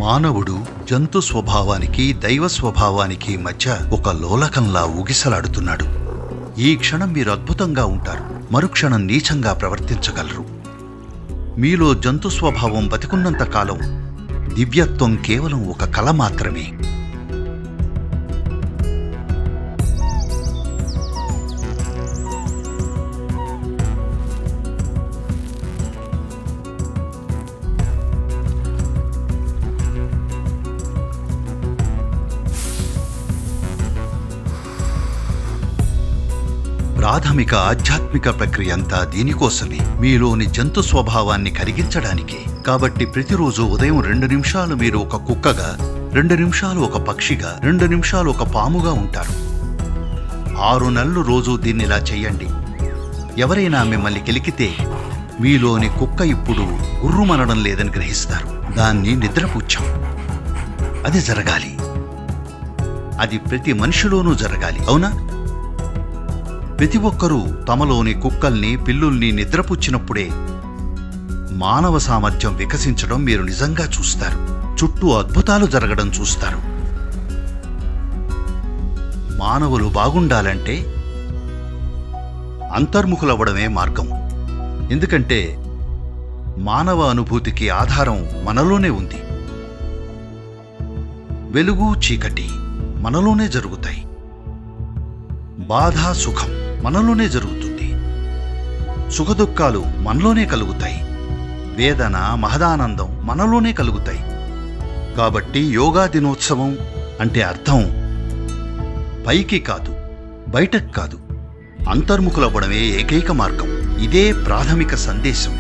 మానవుడు జంతు స్వభావానికి దైవ స్వభావానికి మధ్య ఒక లోలకంలా ఊగిసలాడుతున్నాడు. ఈ క్షణం మీరు అద్భుతంగా ఉంటారు, మరుక్షణం నీచంగా ప్రవర్తించగలరు. మీలో జంతు స్వభావం బతికున్నంత కాలం దివ్యత్వం కేవలం ఒక కల మాత్రమే. ప్రాథమిక ఆధ్యాత్మిక ప్రక్రియ అంతా దీనికోసమే, మీలోని జంతు స్వభావాన్ని కరిగించడానికే. కాబట్టి ప్రతిరోజు ఉదయం 2 నిమిషాలు మీరు ఒక కుక్కగా, 2 నిమిషాలు ఒక పక్షిగా, 2 నిమిషాలు ఒక పాముగా ఉంటారు. 6 నెలలు రోజు దీన్నిలా చెయ్యండి. ఎవరైనా మిమ్మల్ని కెలికితే మీలోని కుక్క ఇప్పుడు గుర్రుమనడం లేదని గ్రహిస్తారు. దాన్ని నిద్రపుచ్చాం. అది జరగాలి. అది ప్రతి మనిషిలోనూ జరగాలి, అవునా? ప్రతి ఒక్కరూ తమలోని కుక్కల్ని, పిల్లుల్ని నిద్రపుచ్చినప్పుడే మానవ సామర్థ్యం వికసించడం మీరు నిజంగా చూస్తారు. చుట్టూ అద్భుతాలు జరగడం చూస్తారు. మానవులు బాగుండాలంటే అంతర్ముఖులవ్వడమే మార్గం. ఎందుకంటే మానవ అనుభూతికి ఆధారం మనలోనే ఉంది. వెలుగు, చీకటి మనలోనే జరుగుతాయి. బాధ, సుఖం మనలోనే జరుగుతుంది. సుఖదుఖాలు మనలోనే కలుగుతాయి. వేదన, మహదానందం మనలోనే కలుగుతాయి. కాబట్టి యోగా దినోత్సవం అంటే అర్థం పైకి కాదు, బయటకు కాదు, అంతర్ముఖులవ్వడమే ఏకైక మార్గం. ఇదే ప్రాథమిక సందేశం.